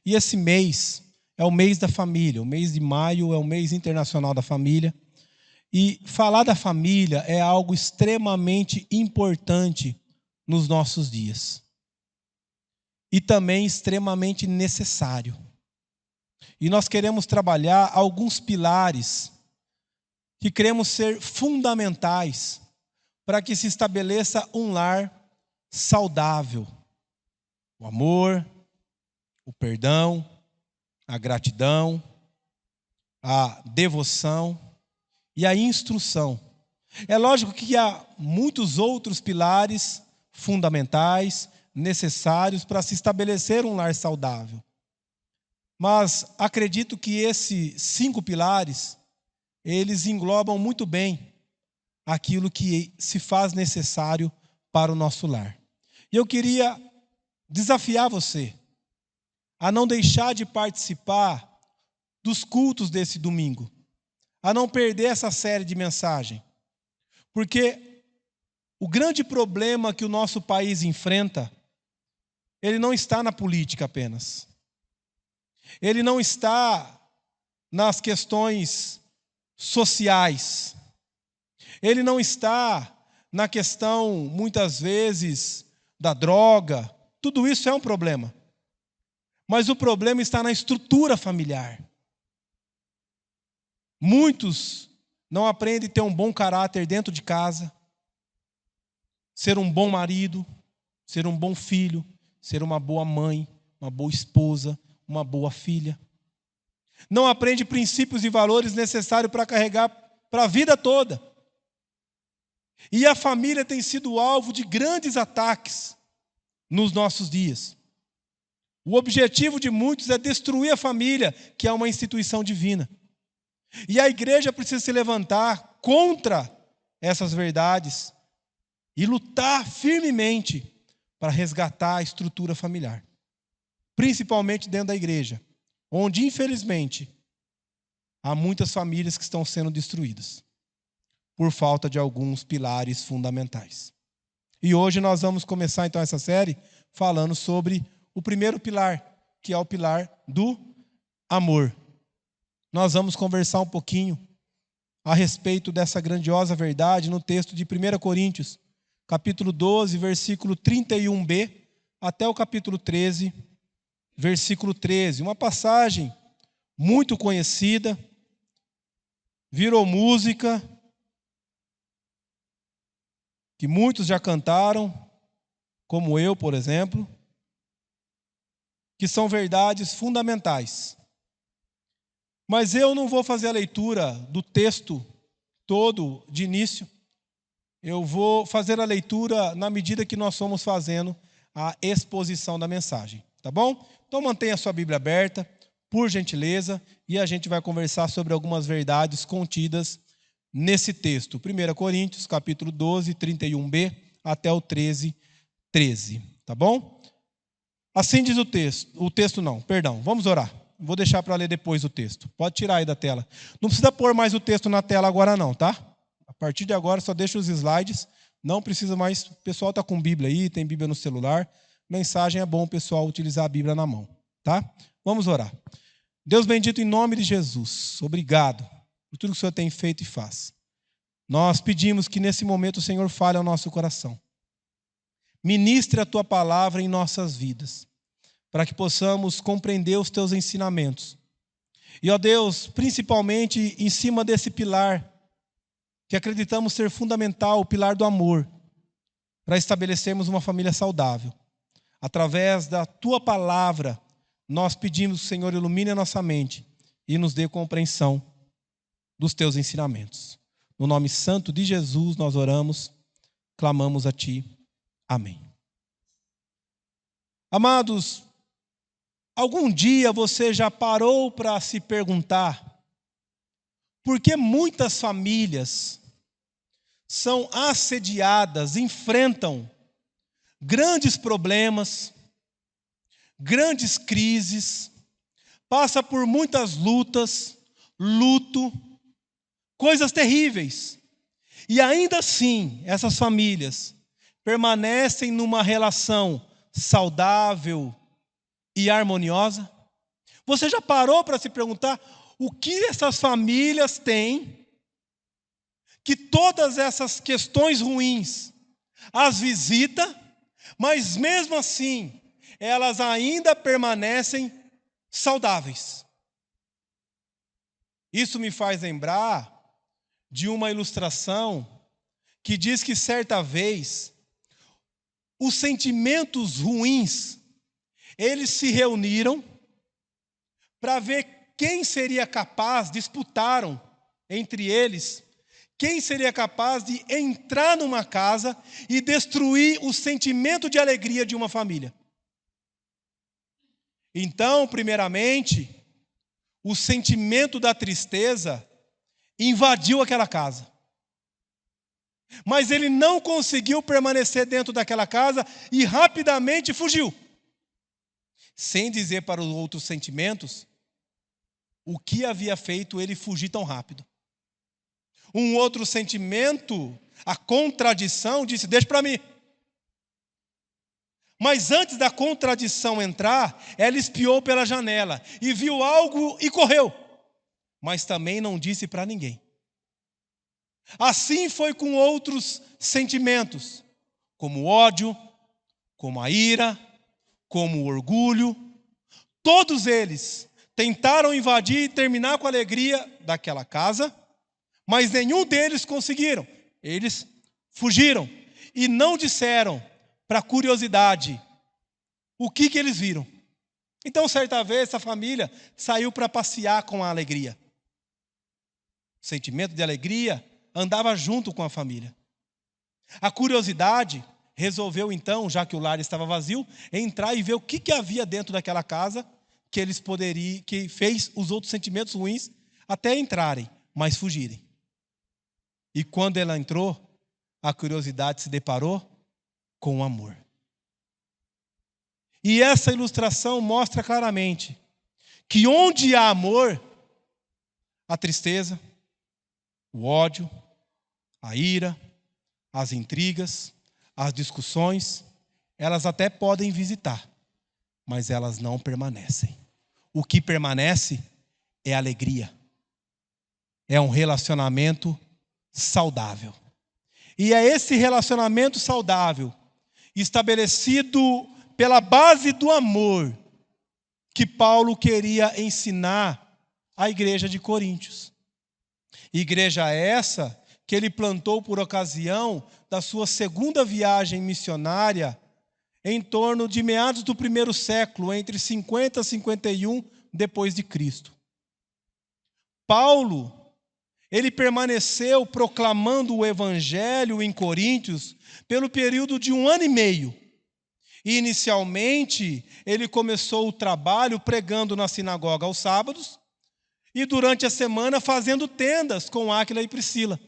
E esse mês é o mês da família. O mês de maio é o mês internacional da família. E falar da família é algo extremamente importante nos nossos dias. E também extremamente necessário. E nós queremos trabalhar alguns pilares que cremos ser fundamentais para que se estabeleça um lar saudável. O amor, o perdão, a gratidão, a devoção e a instrução. É lógico que há muitos outros pilares fundamentais, necessários para se estabelecer um lar saudável. Mas acredito que esses 5 pilares, eles englobam muito bem aquilo que se faz necessário para o nosso lar. E eu queria desafiar você a não deixar de participar dos cultos desse domingo, a não perder essa série de mensagem. Porque o grande problema que o nosso país enfrenta, ele não está na política apenas. Ele não está nas questões sociais. Ele não está na questão, muitas vezes, da droga. Tudo isso é um problema. Mas o problema está na estrutura familiar. Muitos não aprendem a ter um bom caráter dentro de casa, ser um bom marido, ser um bom filho, ser uma boa mãe, uma boa esposa, uma boa filha. Não aprende princípios e valores necessários para carregar para a vida toda. E a família tem sido alvo de grandes ataques nos nossos dias. O objetivo de muitos é destruir a família, que é uma instituição divina. E a igreja precisa se levantar contra essas verdades e lutar firmemente para resgatar a estrutura familiar. Principalmente dentro da igreja, onde, infelizmente, há muitas famílias que estão sendo destruídas por falta de alguns pilares fundamentais. E hoje nós vamos começar, então, essa série falando sobre o primeiro pilar, que é o pilar do amor. Nós vamos conversar um pouquinho a respeito dessa grandiosa verdade no texto de 1 Coríntios, capítulo 12, versículo 31b, até o capítulo 13, versículo 13. Uma passagem muito conhecida, virou música, que muitos já cantaram, como eu, por exemplo, que são verdades fundamentais. Mas eu não vou fazer a leitura do texto todo de início. Eu vou fazer a leitura na medida que nós fomos fazendo a exposição da mensagem, tá bom? Então mantenha a sua Bíblia aberta, por gentileza, e a gente vai conversar sobre algumas verdades contidas nesse texto. 1 Coríntios, capítulo 12, 31b, até o 13, 13, tá bom? Assim diz o texto não, perdão, vamos orar. Vou deixar para ler depois o texto. Pode tirar aí da tela. Não precisa pôr mais o texto na tela agora não, tá? A partir de agora só deixa os slides. Não precisa mais. O pessoal está com Bíblia aí, tem Bíblia no celular. Mensagem é bom o pessoal utilizar a Bíblia na mão, tá? Vamos orar. Deus bendito, em nome de Jesus, obrigado por tudo que o Senhor tem feito e faz. Nós pedimos que nesse momento o Senhor fale ao nosso coração. Ministre a Tua palavra em nossas vidas, para que possamos compreender os Teus ensinamentos. E, ó Deus, principalmente em cima desse pilar, que acreditamos ser fundamental, o pilar do amor, para estabelecermos uma família saudável. Através da Tua palavra, nós pedimos que o Senhor ilumine a nossa mente e nos dê compreensão dos Teus ensinamentos. No nome santo de Jesus nós oramos, clamamos a Ti. Amém. Amados, algum dia você já parou para se perguntar por que muitas famílias são assediadas, enfrentam grandes problemas, grandes crises, passa por muitas lutas, luto, coisas terríveis. E ainda assim, essas famílias permanecem numa relação saudável e harmoniosa? Você já parou para se perguntar o que essas famílias têm, que todas essas questões ruins as visita, mas mesmo assim, elas ainda permanecem saudáveis? Isso me faz lembrar de uma ilustração que diz que certa vez os sentimentos ruins, eles se reuniram para ver quem seria capaz, disputaram entre eles, quem seria capaz de entrar numa casa e destruir o sentimento de alegria de uma família. Então, primeiramente, o sentimento da tristeza invadiu aquela casa. Mas ele não conseguiu permanecer dentro daquela casa e rapidamente fugiu. Sem dizer para os outros sentimentos o que havia feito ele fugir tão rápido. Um outro sentimento, a contradição, disse: deixa para mim. Mas antes da contradição entrar, ela espiou pela janela e viu algo e correu. Mas também não disse para ninguém. Assim foi com outros sentimentos, como o ódio, como a ira, como o orgulho. Todos eles tentaram invadir e terminar com a alegria daquela casa, mas nenhum deles conseguiram. Eles fugiram e não disseram, para curiosidade, o que eles viram. Então, certa vez, essa família saiu para passear com a alegria. O sentimento de alegria andava junto com a família. A curiosidade resolveu, então, já que o lar estava vazio, entrar e ver o que havia dentro daquela casa que fez os outros sentimentos ruins até entrarem, mas fugirem. E quando ela entrou, a curiosidade se deparou com o amor. E essa ilustração mostra claramente que onde há amor, a tristeza, o ódio, a ira, as intrigas, as discussões, elas até podem visitar, mas elas não permanecem. O que permanece é alegria. É um relacionamento saudável. E é esse relacionamento saudável, estabelecido pela base do amor, que Paulo queria ensinar à igreja de Coríntios. Igreja essa que ele plantou por ocasião da sua segunda viagem missionária, em torno de meados do primeiro século, entre 50 e 51 depois de Cristo. Paulo, ele permaneceu proclamando o evangelho em Coríntios pelo período de 1 ano e meio. E inicialmente, ele começou o trabalho pregando na sinagoga aos sábados e durante a semana fazendo tendas com Áquila e Priscila.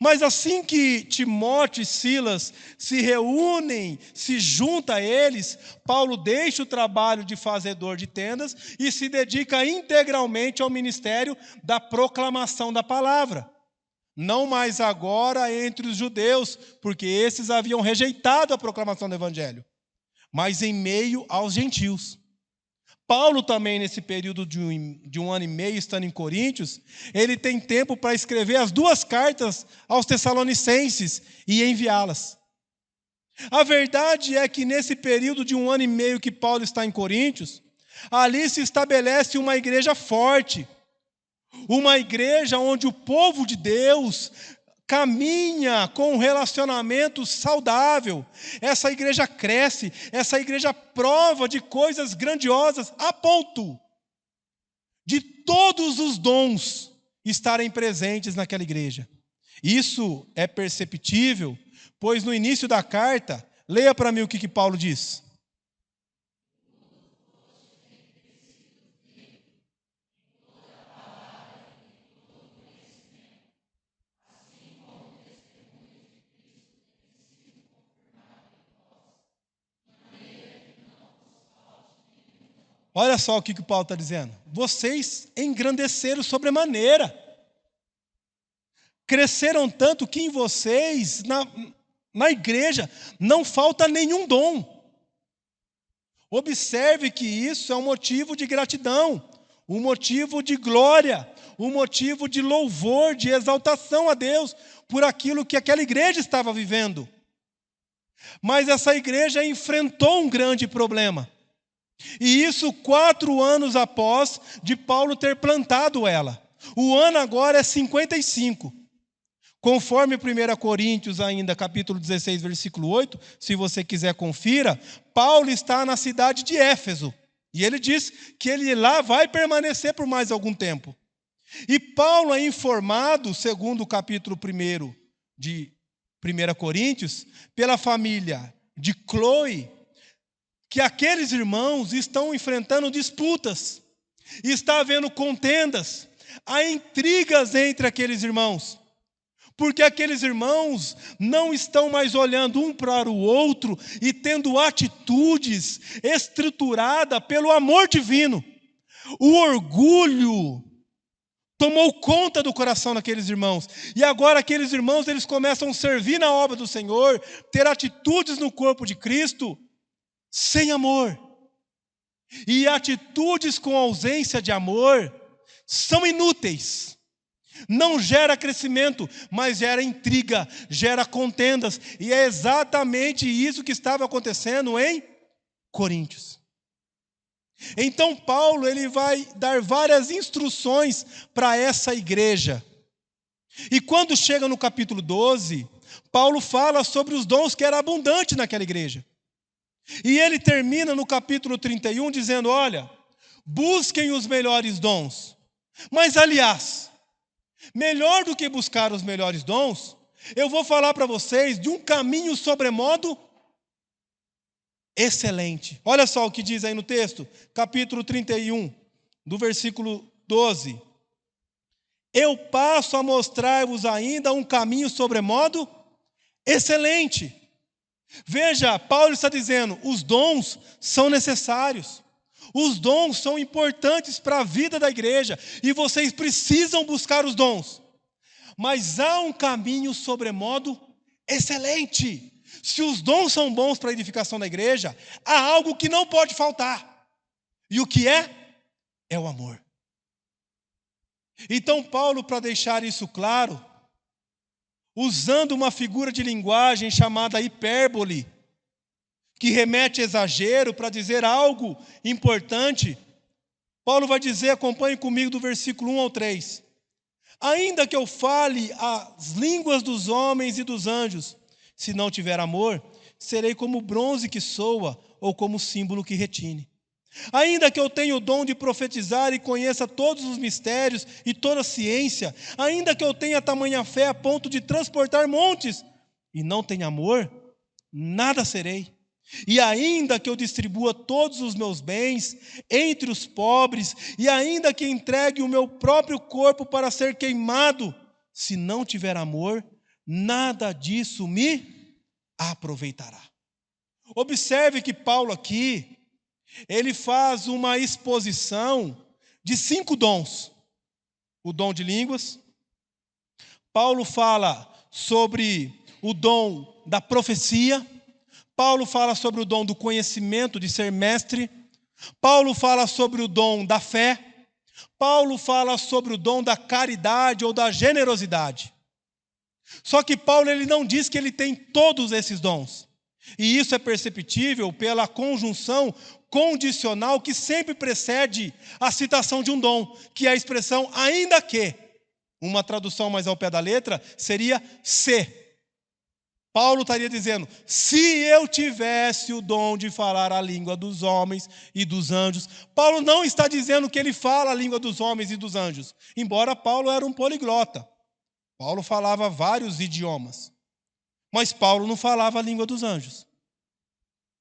Mas assim que Timóteo e Silas se reúnem, se junta a eles, Paulo deixa o trabalho de fazedor de tendas e se dedica integralmente ao ministério da proclamação da palavra. Não mais agora entre os judeus, porque esses haviam rejeitado a proclamação do evangelho, mas em meio aos gentios. Paulo também, nesse período de um ano e meio, estando em Coríntios, ele tem tempo para escrever as 2 cartas aos Tessalonicenses e enviá-las. A verdade é que nesse período de 1 ano e meio que Paulo está em Coríntios, ali se estabelece uma igreja forte, uma igreja onde o povo de Deus caminha com um relacionamento saudável. Essa igreja cresce, essa igreja prova de coisas grandiosas, a ponto de todos os dons estarem presentes naquela igreja. Isso é perceptível, pois no início da carta, leia para mim o que Paulo diz. Olha só o que Paulo está dizendo. Vocês engrandeceram sobremaneira. Cresceram tanto que em vocês, na igreja, não falta nenhum dom. Observe que isso é um motivo de gratidão, um motivo de glória, um motivo de louvor, de exaltação a Deus por aquilo que aquela igreja estava vivendo. Mas essa igreja enfrentou um grande problema. E isso 4 anos após de Paulo ter plantado ela. O ano agora é 55. Conforme 1 Coríntios, ainda, capítulo 16, versículo 8, se você quiser confira, Paulo está na cidade de Éfeso. E ele diz que ele lá vai permanecer por mais algum tempo. E Paulo é informado, segundo o capítulo 1 de 1 Coríntios, pela família de Cloe, que aqueles irmãos estão enfrentando disputas, está havendo contendas, há intrigas entre aqueles irmãos, porque aqueles irmãos não estão mais olhando um para o outro e tendo atitudes estruturadas pelo amor divino. O orgulho tomou conta do coração daqueles irmãos. E agora aqueles irmãos, eles começam a servir na obra do Senhor, ter atitudes no corpo de Cristo, sem amor. E atitudes com ausência de amor são inúteis. Não gera crescimento, mas gera intriga, gera contendas. E é exatamente isso que estava acontecendo em Coríntios. Então Paulo, ele vai dar várias instruções para essa igreja. E quando chega no capítulo 12, Paulo fala sobre os dons que eram abundantes naquela igreja. E ele termina no capítulo 31 dizendo, olha, busquem os melhores dons. Mas aliás, melhor do que buscar os melhores dons, eu vou falar para vocês de um caminho sobremodo excelente. Olha só o que diz aí no texto, capítulo 31, do versículo 12. Eu passo a mostrar-vos ainda um caminho sobremodo excelente. Veja, Paulo está dizendo, os dons são necessários. Os dons são importantes para a vida da igreja e vocês precisam buscar os dons. Mas há um caminho sobremodo excelente. Se os dons são bons para a edificação da igreja, há algo que não pode faltar. E o que é? É o amor. Então Paulo, para deixar isso claro, usando uma figura de linguagem chamada hipérbole, que remete a exagero para dizer algo importante, Paulo vai dizer, acompanhe comigo do versículo 1 ao 3. Ainda que eu fale as línguas dos homens e dos anjos, se não tiver amor, serei como bronze que soa ou como símbolo que retine. Ainda que eu tenha o dom de profetizar e conheça todos os mistérios e toda a ciência, ainda que eu tenha tamanha fé a ponto de transportar montes, e não tenha amor, nada serei. E ainda que eu distribua todos os meus bens entre os pobres, e ainda que entregue o meu próprio corpo para ser queimado, se não tiver amor, nada disso me aproveitará. Observe que Paulo aqui, ele faz uma exposição de 5 dons. O dom de línguas. Paulo fala sobre o dom da profecia. Paulo fala sobre o dom do conhecimento, de ser mestre. Paulo fala sobre o dom da fé. Paulo fala sobre o dom da caridade ou da generosidade. Só que Paulo, ele não diz que ele tem todos esses dons. E isso é perceptível pela conjunção condicional que sempre precede a citação de um dom, que é a expressão ainda que. Uma tradução mais ao pé da letra seria se. Paulo estaria dizendo, se eu tivesse o dom de falar a língua dos homens e dos anjos. Paulo não está dizendo que ele fala a língua dos homens e dos anjos, embora Paulo era um poliglota. Paulo falava vários idiomas, mas Paulo não falava a língua dos anjos.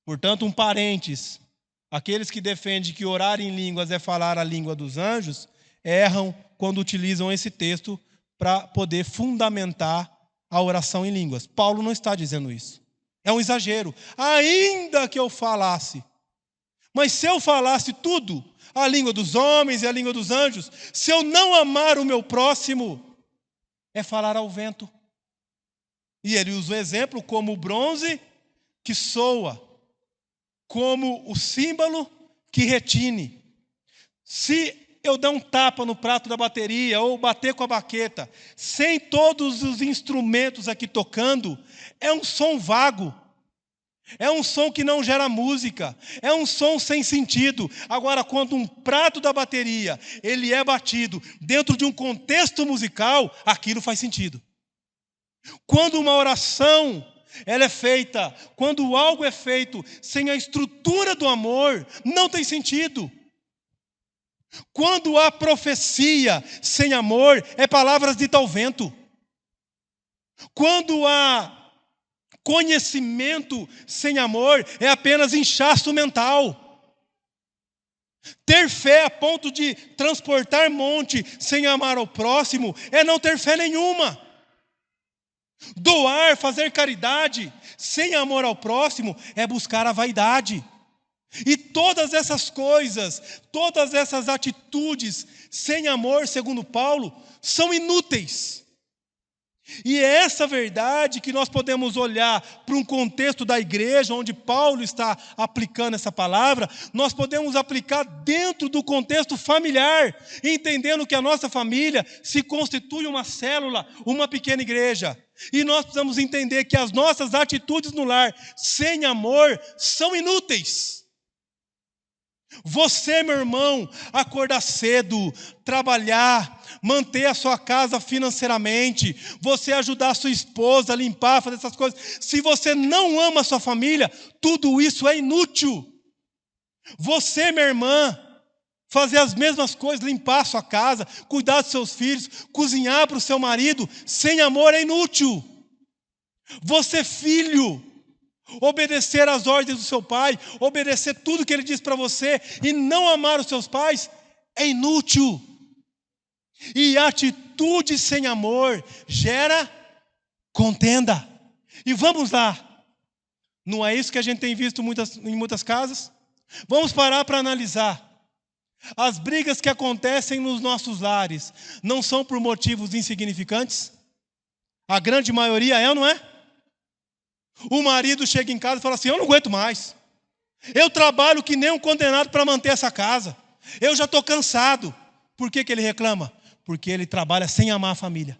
Portanto, um parênteses, aqueles que defendem que orar em línguas é falar a língua dos anjos, erram quando utilizam esse texto para poder fundamentar a oração em línguas. Paulo não está dizendo isso. É um exagero. Ainda que eu falasse. Mas se eu falasse tudo, a língua dos homens e a língua dos anjos, se eu não amar o meu próximo, é falar ao vento. E ele usa o exemplo como o bronze que soa. como o símbolo que retine. Se eu der um tapa no prato da bateria ou bater com a baqueta, sem todos os instrumentos aqui tocando, é um som vago. É um som que não gera música, é um som sem sentido. Agora, quando um prato da bateria, ele é batido dentro de um contexto musical, aquilo faz sentido. Quando uma oração, ela é feita, quando algo é feito sem a estrutura do amor, não tem sentido. Quando há profecia sem amor, é palavras de tal vento. Quando há conhecimento sem amor, é apenas inchaço mental. Ter fé a ponto de transportar monte sem amar ao próximo, é não ter fé nenhuma. Doar, fazer caridade, sem amor ao próximo, é buscar a vaidade. E todas essas coisas, todas essas atitudes sem amor, segundo Paulo, são inúteis. E é essa verdade que nós podemos olhar para um contexto da igreja, onde Paulo está aplicando essa palavra, nós podemos aplicar dentro do contexto familiar, entendendo que a nossa família se constitui uma célula, uma pequena igreja. E nós precisamos entender que as nossas atitudes no lar, sem amor, são inúteis. Você, meu irmão, acordar cedo, trabalhar, manter a sua casa financeiramente, você ajudar a sua esposa a limpar, fazer essas coisas. Se você não ama a sua família, tudo isso é inútil. Você, minha irmã, fazer as mesmas coisas, limpar a sua casa, cuidar dos seus filhos, cozinhar para o seu marido, sem amor é inútil. Você, filho, obedecer às ordens do seu pai, obedecer tudo que ele diz para você e não amar os seus pais, é inútil. E atitude sem amor gera contenda. E vamos lá, não é isso que a gente tem visto em muitas casas? Vamos parar para analisar. As brigas que acontecem nos nossos lares não são por motivos insignificantes? A grande maioria é ou não é? O marido chega em casa e fala assim: eu não aguento mais. Eu trabalho que nem um condenado para manter essa casa. Eu já estou cansado. Por que ele reclama? Porque ele trabalha sem amar a família.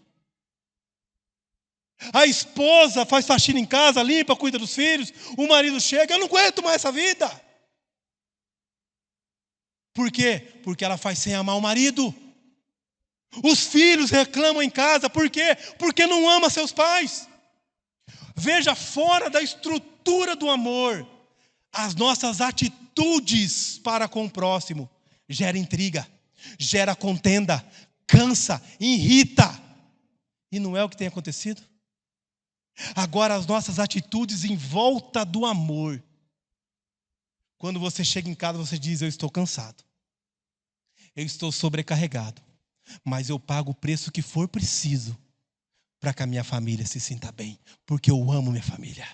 A esposa faz faxina em casa, limpa, cuida dos filhos. O marido chega: eu não aguento mais essa vida. Por quê? Porque ela faz sem amar o marido. Os filhos reclamam em casa. Por quê? Porque não ama seus pais. Veja, fora da estrutura do amor, as nossas atitudes para com o próximo gera intriga, gera contenda, cansa, irrita. E não é o que tem acontecido? Agora, as nossas atitudes em volta do amor. Quando você chega em casa, você diz: eu estou cansado, eu estou sobrecarregado, mas eu pago o preço que for preciso para que a minha família se sinta bem, porque eu amo minha família.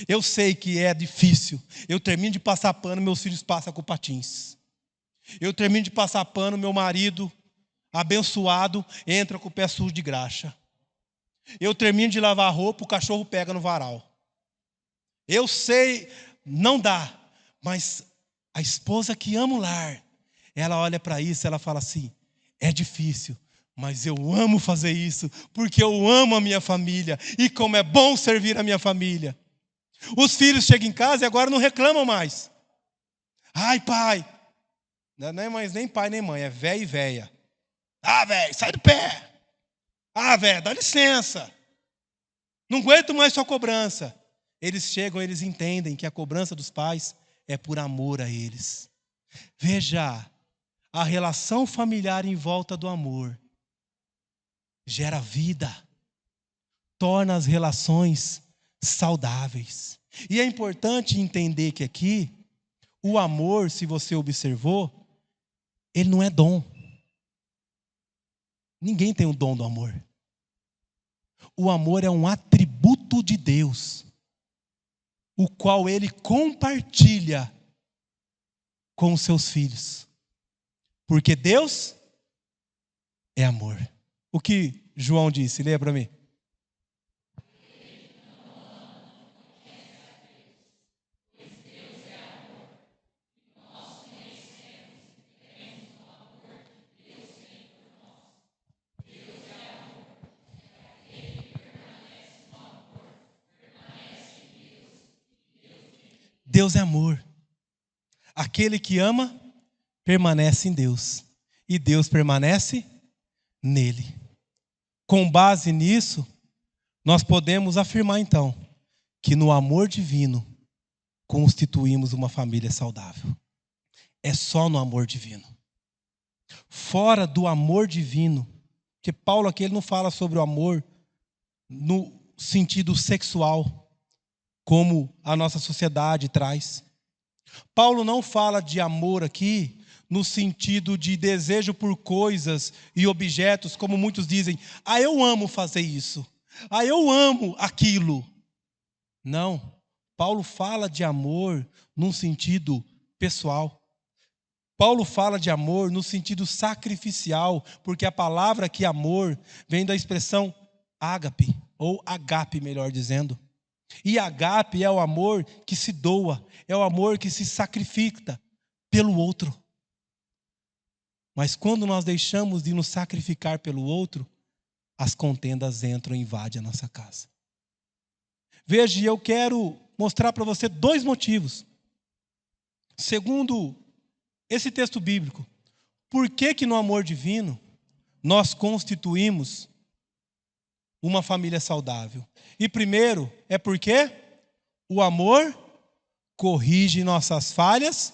Eu sei que é difícil. Eu termino de passar pano, meus filhos passam com patins. Eu termino de passar pano, meu marido, abençoado, entra com o pé sujo de graxa. Eu termino de lavar roupa, o cachorro pega no varal. Eu sei, não dá, mas a esposa que ama o lar, ela olha para isso, ela fala assim: é difícil, mas eu amo fazer isso, porque eu amo a minha família, e como é bom servir a minha família. Os filhos chegam em casa e agora não reclamam mais. Ai, pai, não é mais nem pai nem mãe, é véia e véia. Ah, velho, sai do pé. Ah, velho, dá licença. Não aguento mais sua cobrança. Eles chegam, eles entendem que a cobrança dos pais é por amor a eles. Veja, a relação familiar em volta do amor gera vida, torna as relações saudáveis. E é importante entender que aqui, o amor, se você observou, ele não é dom. Ninguém tem o dom do amor. O amor é um atributo de Deus, o qual ele compartilha com os seus filhos. Porque Deus é amor. O que João disse? Leia para mim. Deus é amor. Aquele que ama, permanece em Deus. E Deus permanece nele. Com base nisso, nós podemos afirmar então, que no amor divino, constituímos uma família saudável. É só no amor divino. Fora do amor divino, porque Paulo aqui ele não fala sobre o amor no sentido sexual, como a nossa sociedade traz. Paulo não fala de amor aqui no sentido de desejo por coisas e objetos, como muitos dizem, eu amo fazer isso, eu amo aquilo. Não, Paulo fala de amor num sentido pessoal. Paulo fala de amor no sentido sacrificial, porque a palavra aqui, amor, vem da expressão ágape, ou agape, melhor dizendo. E agape é o amor que se doa, é o amor que se sacrifica pelo outro. Mas quando nós deixamos de nos sacrificar pelo outro, as contendas entram e invadem a nossa casa. Veja, eu quero mostrar para você 2 motivos. Segundo esse texto bíblico, por que no amor divino nós constituímos uma família saudável? E primeiro, é porque o amor corrige nossas falhas.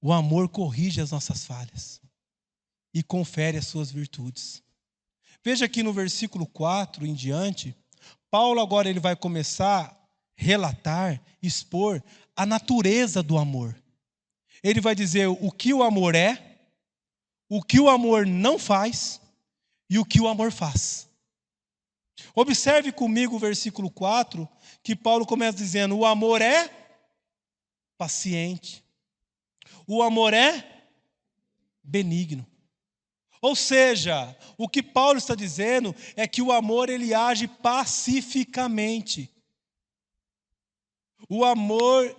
O amor corrige as nossas falhas e confere as suas virtudes. Veja aqui no versículo 4 em diante, Paulo agora ele vai começar a relatar, expor a natureza do amor. Ele vai dizer o que o amor é, o que o amor não faz e o que o amor faz. Observe comigo o versículo 4, que Paulo começa dizendo: o amor é paciente, o amor é benigno. Ou seja, o que Paulo está dizendo é que o amor ele age pacificamente. O amor,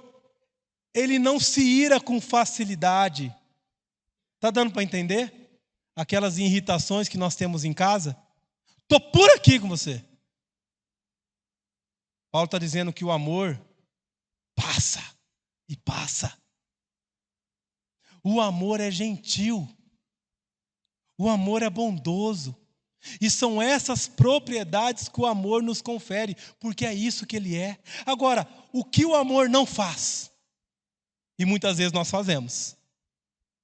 ele não se ira com facilidade. Está dando para entender? Aquelas irritações que nós temos em casa. Estou por aqui com você. Paulo está dizendo que o amor passa e passa. O amor é gentil. O amor é bondoso. E são essas propriedades que o amor nos confere, porque é isso que ele é. Agora, o que o amor não faz? E muitas vezes nós fazemos.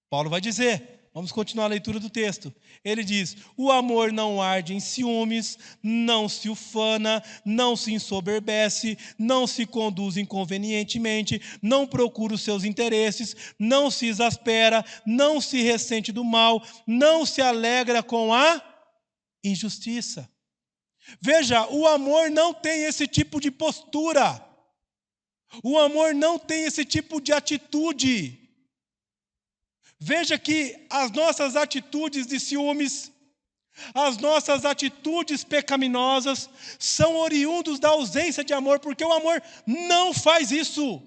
Paulo vai dizer, vamos continuar a leitura do texto. Ele diz: o amor não arde em ciúmes, não se ufana, não se ensoberbece, não se conduz inconvenientemente, não procura os seus interesses, não se exaspera, não se ressente do mal, não se alegra com a injustiça. Veja, o amor não tem esse tipo de postura. O amor não tem esse tipo de atitude. Veja que as nossas atitudes de ciúmes, as nossas atitudes pecaminosas são oriundos da ausência de amor, porque o amor não faz isso.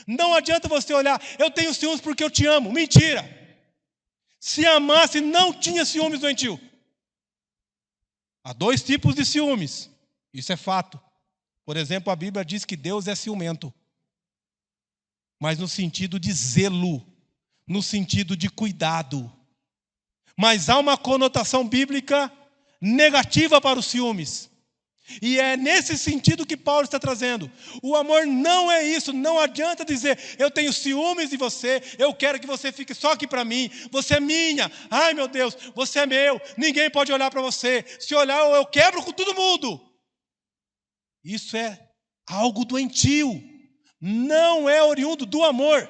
Não adianta você olhar, eu tenho ciúmes porque eu te amo. Mentira! Se amasse, não tinha ciúmes doentio. Há 2 tipos de ciúmes, isso é fato. Por exemplo, a Bíblia diz que Deus é ciumento, mas no sentido de zelo, no sentido de cuidado. Mas há uma conotação bíblica negativa para os ciúmes. E é nesse sentido que Paulo está trazendo. O amor não é isso. Não adianta dizer, eu tenho ciúmes de você, eu quero que você fique só aqui para mim, você é minha, ai meu Deus, você é meu, ninguém pode olhar para você, se olhar eu quebro com todo mundo. Isso é algo doentio, não é oriundo do amor,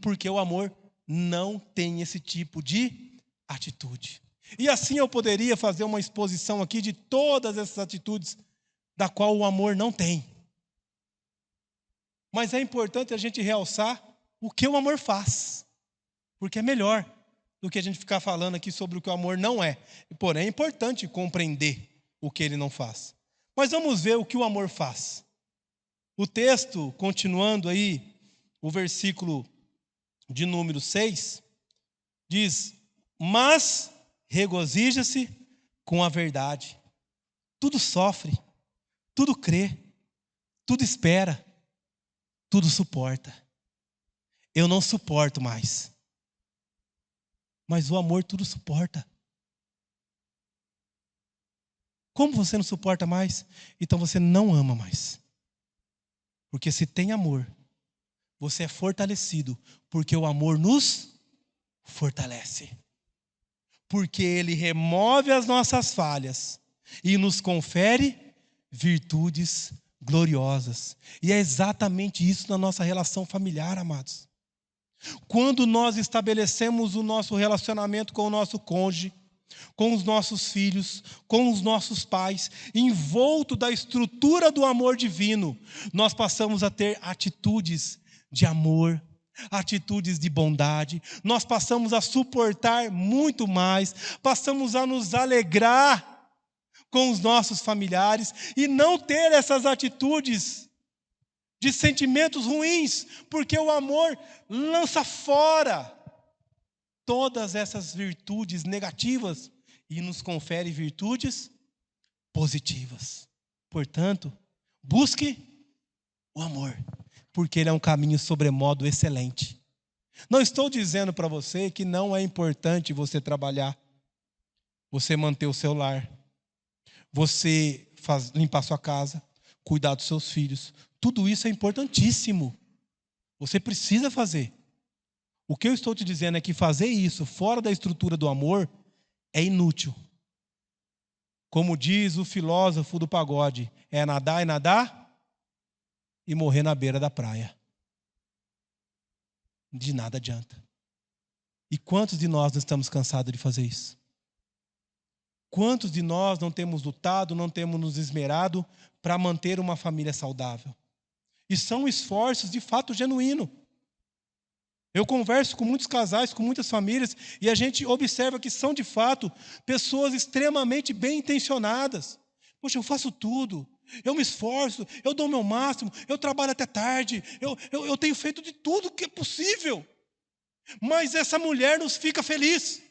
porque o amor não tem esse tipo de atitude. E assim eu poderia fazer uma exposição aqui de todas essas atitudes da qual o amor não tem. Mas é importante a gente realçar o que o amor faz, porque é melhor do que a gente ficar falando aqui sobre o que o amor não é. Porém, é importante compreender o que ele não faz. Mas vamos ver o que o amor faz. O texto, continuando aí, o versículo de número 6, diz: mas regozija-se com a verdade. Tudo sofre, tudo crê, tudo espera, tudo suporta. Eu não suporto mais. Mas o amor tudo suporta. Como você não suporta mais? Então você não ama mais. Porque se tem amor, você é fortalecido. Porque o amor nos fortalece. Porque ele remove as nossas falhas e nos confere virtudes gloriosas. E é exatamente isso na nossa relação familiar, amados. Quando nós estabelecemos o nosso relacionamento com o nosso cônjuge, com os nossos filhos, com os nossos pais, envolto da estrutura do amor divino, nós passamos a ter atitudes de amor, atitudes de bondade, nós passamos a suportar muito mais, passamos a nos alegrar com os nossos familiares e não ter essas atitudes de sentimentos ruins, porque o amor lança fora todas essas virtudes negativas e nos confere virtudes positivas. Portanto, busque o amor, porque ele é um caminho sobremodo excelente. Não estou dizendo para você que não é importante você trabalhar, você manter o seu lar, você limpar sua casa, cuidar dos seus filhos. Tudo isso é importantíssimo. Você precisa fazer. O que eu estou te dizendo é que fazer isso fora da estrutura do amor é inútil. Como diz o filósofo do pagode, é nadar e morrer na beira da praia. De nada adianta. E quantos de nós não estamos cansados de fazer isso? Quantos de nós não temos lutado, não temos nos esmerado para manter uma família saudável? E são esforços de fato genuínos. Eu converso com muitos casais, com muitas famílias, e a gente observa que são de fato pessoas extremamente bem intencionadas. Poxa, eu faço tudo, eu me esforço, eu dou o meu máximo, eu trabalho até tarde, eu tenho feito de tudo que é possível. Mas essa mulher não fica feliz.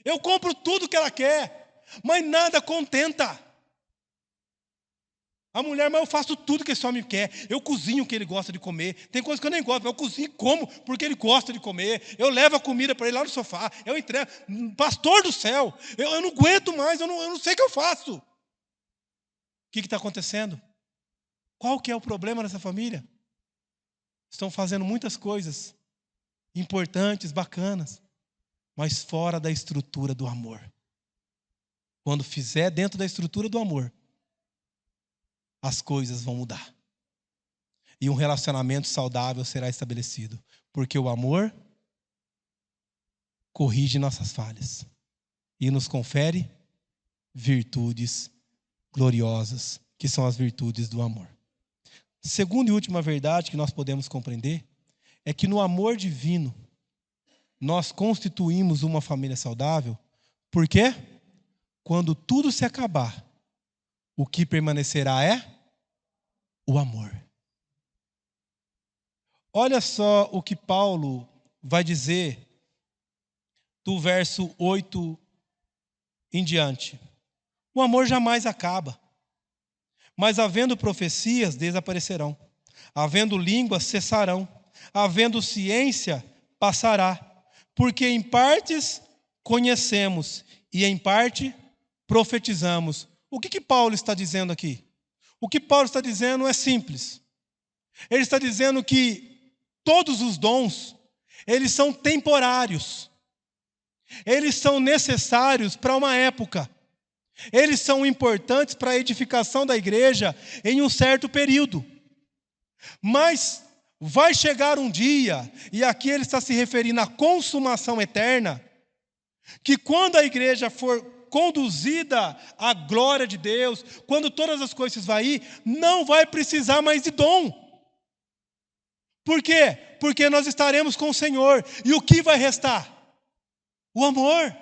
Eu compro tudo que ela quer, mas nada contenta. A mulher, mas eu faço tudo que esse homem quer. Eu cozinho o que ele gosta de comer. Tem coisa que eu nem gosto, mas eu cozinho e como porque ele gosta de comer. Eu levo a comida para ele lá no sofá. Eu entrego. Pastor do céu, eu não aguento mais, eu não sei o que eu faço. O que está acontecendo? Qual que é o problema nessa família? Estão fazendo muitas coisas importantes, bacanas, mas fora da estrutura do amor. Quando fizer dentro da estrutura do amor, as coisas vão mudar. E um relacionamento saudável será estabelecido. Porque o amor corrige nossas falhas e nos confere virtudes gloriosas, que são as virtudes do amor. Segunda e última verdade que nós podemos compreender é que no amor divino nós constituímos uma família saudável. Por quê? Quando tudo se acabar, o que permanecerá é o amor. Olha só o que Paulo vai dizer do verso 8 em diante. O amor jamais acaba, mas havendo profecias, desaparecerão. Havendo línguas, cessarão. Havendo ciência, passará. Porque em partes conhecemos e em parte profetizamos. O que Paulo está dizendo aqui? O que Paulo está dizendo é simples. Ele está dizendo que todos os dons, eles são temporários. Eles são necessários para uma época. Eles são importantes para a edificação da igreja em um certo período. Mas vai chegar um dia, e aqui ele está se referindo à consumação eterna, que quando a igreja for conduzida à glória de Deus, quando todas as coisas vão ir, não vai precisar mais de dom. Por quê? Porque nós estaremos com o Senhor. E o que vai restar? O amor.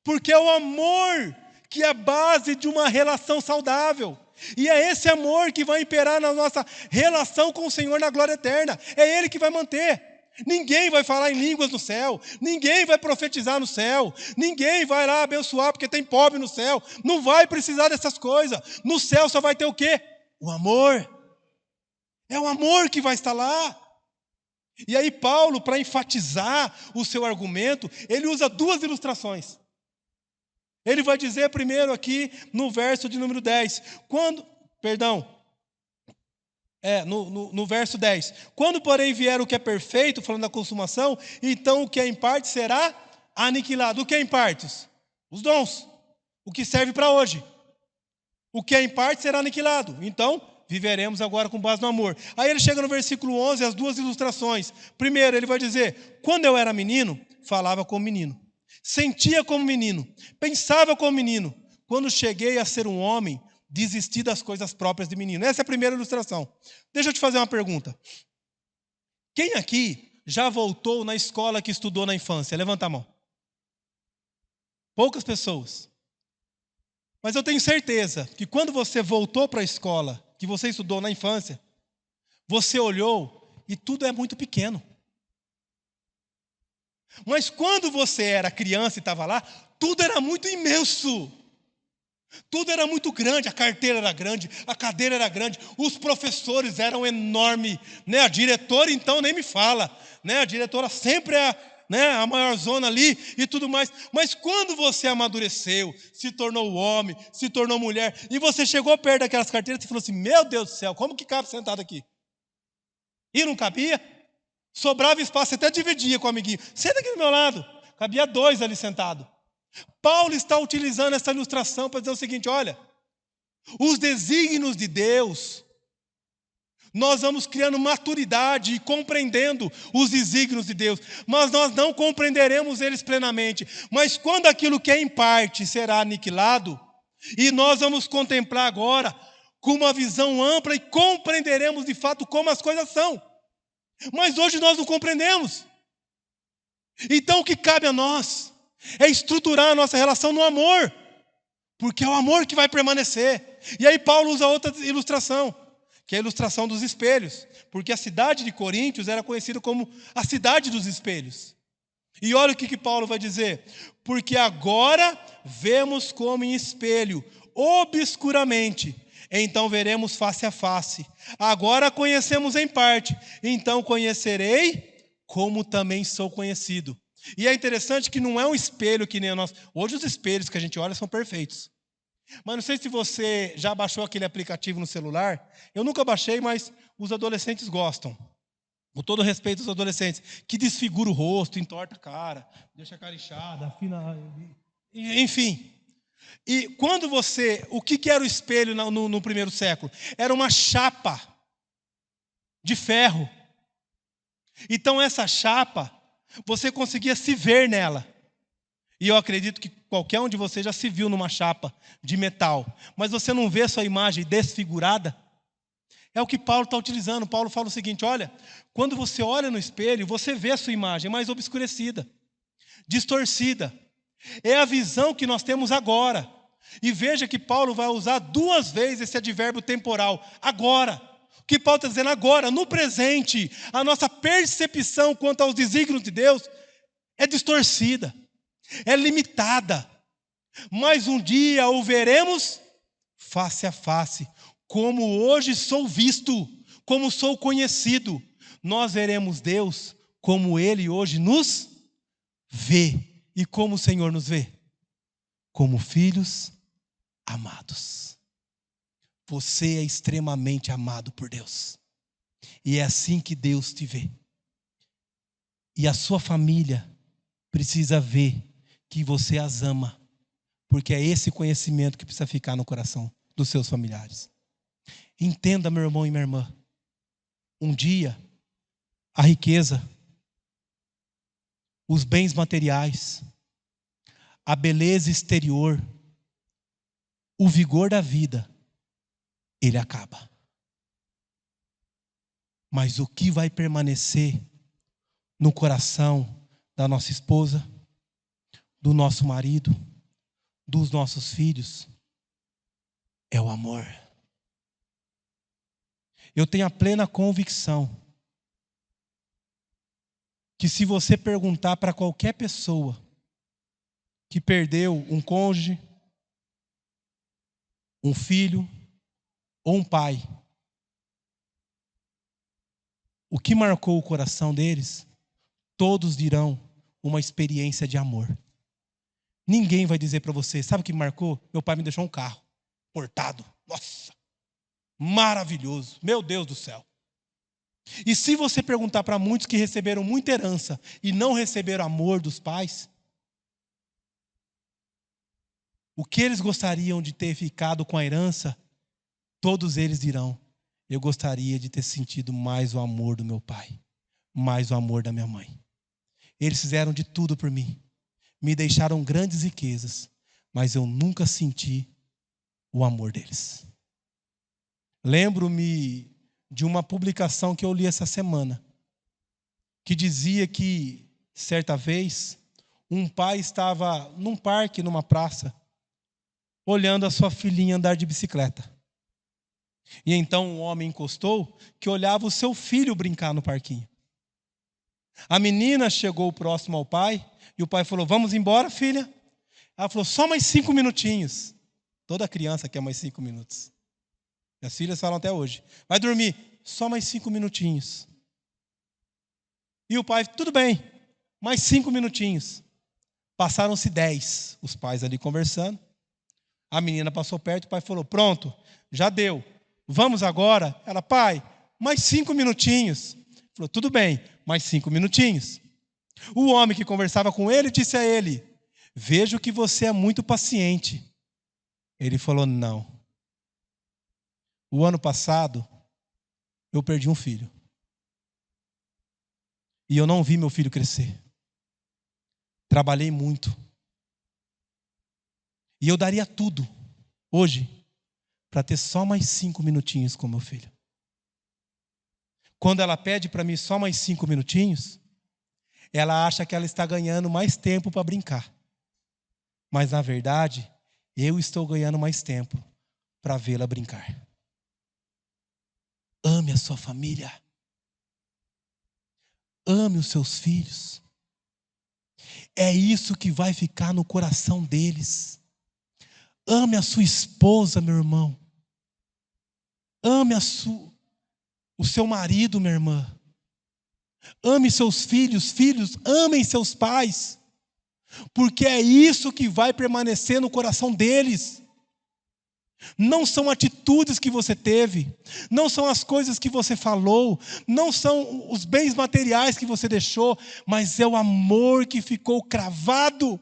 Porque é o amor que é a base de uma relação saudável. E é esse amor que vai imperar na nossa relação com o Senhor na glória eterna. É Ele que vai manter. Ninguém vai falar em línguas no céu. Ninguém vai profetizar no céu. Ninguém vai lá abençoar porque tem pobre no céu. Não vai precisar dessas coisas. No céu só vai ter o quê? O amor. É o amor que vai estar lá. E aí Paulo, para enfatizar o seu argumento, ele usa duas ilustrações. Ele vai dizer primeiro aqui no verso de número 10. No verso 10. Quando, porém, vier o que é perfeito, falando da consumação, então o que é em parte será aniquilado. O que é em partes? Os dons. O que serve para hoje. O que é em parte será aniquilado. Então, viveremos agora com base no amor. Aí ele chega no versículo 11, as duas ilustrações. Primeiro, ele vai dizer, quando eu era menino, falava como menino. Sentia como menino. Pensava como menino. Quando cheguei a ser um homem, desisti das coisas próprias de menino. Essa é a primeira ilustração. Deixa eu te fazer uma pergunta. Quem aqui já voltou na escola que estudou na infância? Levanta a mão. Poucas pessoas. Mas eu tenho certeza que quando você voltou para a escola que você estudou na infância, você olhou e tudo é muito pequeno. Mas quando você era criança e estava lá, tudo era muito imenso. Tudo era muito grande, a carteira era grande, a cadeira era grande, os professores eram enormes, né? A diretora então nem me fala, né? A diretora sempre é a maior zona ali e tudo mais. Mas quando você amadureceu, se tornou homem, se tornou mulher, e você chegou perto daquelas carteiras e falou assim, meu Deus do céu, como que cabe sentado aqui? E não cabia? Sobrava espaço, você até dividia com o amiguinho. Senta aqui do meu lado. Cabia dois ali sentado. Paulo está utilizando essa ilustração para dizer o seguinte, olha, os desígnios de Deus, nós vamos criando maturidade e compreendendo os desígnios de Deus, mas nós não compreenderemos eles plenamente. Mas quando aquilo que é em parte será aniquilado, e nós vamos contemplar agora com uma visão ampla e compreenderemos de fato como as coisas são. Mas hoje nós não compreendemos. Então o que cabe a nós é estruturar a nossa relação no amor, porque é o amor que vai permanecer. E aí Paulo usa outra ilustração, que é a ilustração dos espelhos, porque a cidade de Coríntios era conhecida como a cidade dos espelhos. E olha o que Paulo vai dizer, porque agora vemos como em espelho, obscuramente, então veremos face a face. Agora conhecemos em parte, então conhecerei como também sou conhecido. E é interessante que não é um espelho que nem o nosso. Hoje os espelhos que a gente olha são perfeitos. Mas não sei se você já baixou aquele aplicativo no celular. Eu nunca baixei, mas os adolescentes gostam. Com todo respeito aos adolescentes, que desfigura o rosto, entorta a cara, deixa a cara inchada, afina. Enfim. E quando o que era o espelho no primeiro século? Era uma chapa de ferro. Então essa chapa, você conseguia se ver nela. E eu acredito que qualquer um de vocês já se viu numa chapa de metal. Mas você não vê sua imagem desfigurada? É o que Paulo está utilizando. Paulo fala o seguinte, olha, quando você olha no espelho, você vê a sua imagem mais obscurecida, distorcida. É a visão que nós temos agora. E veja que Paulo vai usar duas vezes esse advérbio temporal, agora. O que Paulo está dizendo agora, no presente, a nossa percepção quanto aos desígnios de Deus é distorcida, é limitada. Mas um dia o veremos face a face, como hoje sou visto, como sou conhecido. Nós veremos Deus como Ele hoje nos vê. E como o Senhor nos vê? Como filhos amados. Você é extremamente amado por Deus. E é assim que Deus te vê. E a sua família precisa ver que você as ama. Porque é esse conhecimento que precisa ficar no coração dos seus familiares. Entenda, meu irmão e minha irmã. Um dia, a riqueza, os bens materiais, a beleza exterior, o vigor da vida, ele acaba. Mas o que vai permanecer no coração da nossa esposa, do nosso marido, dos nossos filhos, é o amor. Eu tenho a plena convicção que se você perguntar para qualquer pessoa que perdeu um cônjuge, um filho ou um pai, o que marcou o coração deles, todos dirão uma experiência de amor. Ninguém vai dizer para você, sabe o que me marcou? Meu pai me deixou um carro, portado. Nossa, maravilhoso, meu Deus do céu. E se você perguntar para muitos que receberam muita herança e não receberam amor dos pais, o que eles gostariam de ter ficado com a herança, todos eles dirão, eu gostaria de ter sentido mais o amor do meu pai, mais o amor da minha mãe. Eles fizeram de tudo por mim, me deixaram grandes riquezas, mas eu nunca senti o amor deles. Lembro-me de uma publicação que eu li essa semana, que dizia que, certa vez, um pai estava num parque, numa praça, olhando a sua filhinha andar de bicicleta. E então um homem encostou que olhava o seu filho brincar no parquinho. A menina chegou próximo ao pai, e o pai falou, vamos embora, filha? Ela falou, só mais 5 minutinhos. Toda criança quer mais 5 minutos. Minhas filhas falam até hoje. Vai dormir, só mais 5 minutinhos. E o pai, tudo bem, mais 5 minutinhos. Passaram-se 10, os pais ali conversando. A menina passou perto, o pai falou, pronto, já deu. Vamos agora? Ela, pai, mais 5 minutinhos. Ele falou, tudo bem, mais 5 minutinhos. O homem que conversava com ele disse a ele, vejo que você é muito paciente. Ele falou, não. O ano passado, eu perdi um filho. E eu não vi meu filho crescer. Trabalhei muito. E eu daria tudo, hoje, para ter só mais 5 minutinhos com meu filho. Quando ela pede para mim só mais 5 minutinhos, ela acha que ela está ganhando mais tempo para brincar. Mas, na verdade, eu estou ganhando mais tempo para vê-la brincar. Ame a sua família. Ame os seus filhos. É isso que vai ficar no coração deles. Ame a sua esposa, meu irmão. Ame o seu marido, minha irmã. Ame seus filhos, filhos, amem seus pais. Porque é isso que vai permanecer no coração deles. Não são atitudes que você teve, não são as coisas que você falou, não são os bens materiais que você deixou, mas é o amor que ficou cravado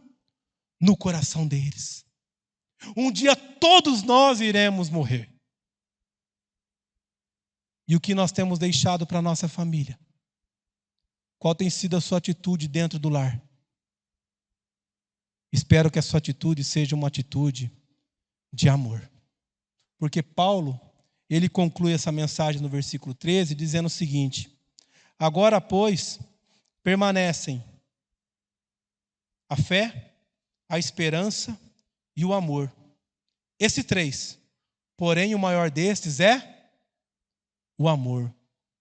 no coração deles. Um dia todos nós iremos morrer. E o que nós temos deixado para a nossa família? Qual tem sido a sua atitude dentro do lar? Espero que a sua atitude seja uma atitude de amor. Porque Paulo, ele conclui essa mensagem no versículo 13, dizendo o seguinte, agora, pois, permanecem a fé, a esperança e o amor. Esses 3. Porém, o maior destes é o amor.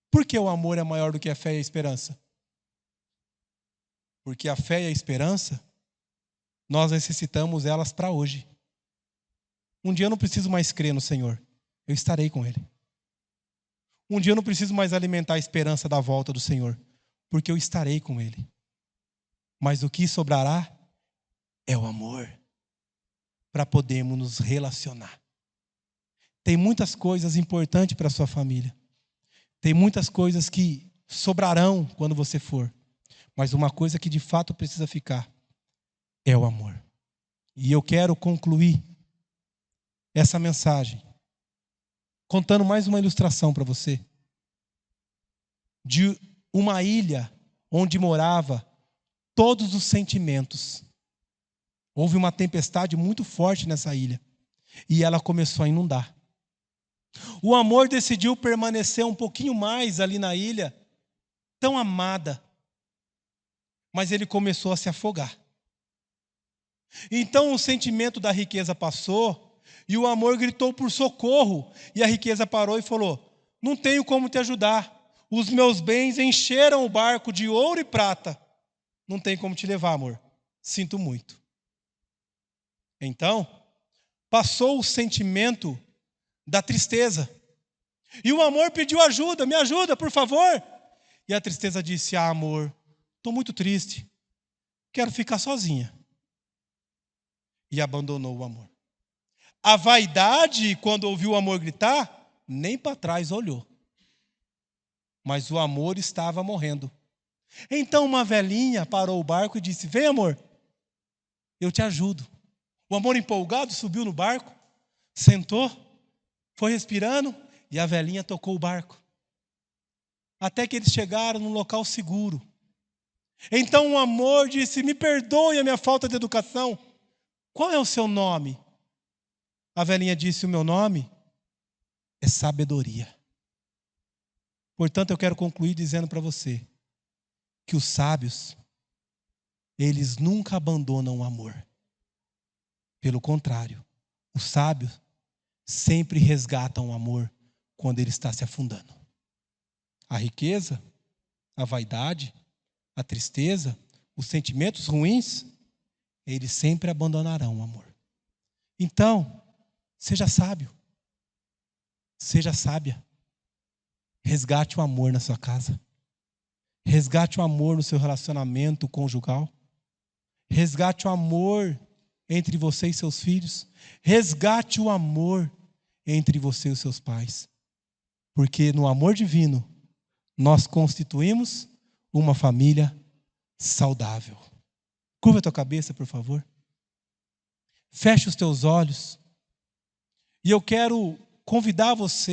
Por que o amor é maior do que a fé e a esperança? Porque a fé e a esperança, nós necessitamos elas para hoje. Um dia eu não preciso mais crer no Senhor, eu estarei com Ele. Um dia eu não preciso mais alimentar a esperança da volta do Senhor, porque eu estarei com Ele. Mas o que sobrará é o amor, para podermos nos relacionar. Tem muitas coisas importantes para a sua família. Tem muitas coisas que sobrarão quando você for. Mas uma coisa que de fato precisa ficar é o amor. E eu quero concluir essa mensagem contando mais uma ilustração para você de uma ilha onde morava todos os sentimentos. Houve uma tempestade muito forte nessa ilha e ela começou a inundar. O amor decidiu permanecer um pouquinho mais ali na ilha, tão amada, mas ele começou a se afogar. Então o sentimento da riqueza passou e o amor gritou por socorro. E a riqueza parou e falou, não tenho como te ajudar. os meus bens encheram o barco de ouro e prata. Não tem como te levar, amor. Sinto muito. Então, passou o sentimento da tristeza. E o amor pediu ajuda. Me ajuda, por favor. E a tristeza disse: amor, estou muito triste. Quero ficar sozinha. E abandonou o amor. A vaidade, quando ouviu o amor gritar, nem para trás olhou. Mas o amor estava morrendo. Então uma velhinha parou o barco e disse: vem, amor, eu te ajudo. O amor empolgado subiu no barco, sentou, foi respirando e a velhinha tocou o barco. Até que eles chegaram num local seguro. Então o amor disse: me perdoe a minha falta de educação. Qual é o seu nome? A velhinha disse: o meu nome é sabedoria. Portanto, eu quero concluir dizendo para você que os sábios, eles nunca abandonam o amor. Pelo contrário, os sábios sempre resgatam o amor quando ele está se afundando. A riqueza, a vaidade, a tristeza, os sentimentos ruins, eles sempre abandonarão o amor. Então, seja sábio. Seja sábia. Resgate o amor na sua casa. Resgate o amor no seu relacionamento conjugal. Resgate o amor entre você e seus filhos. Resgate o amor entre você e os seus pais. Porque no amor divino, nós constituímos uma família saudável. Curva a tua cabeça, por favor. Feche os teus olhos. E eu quero convidar você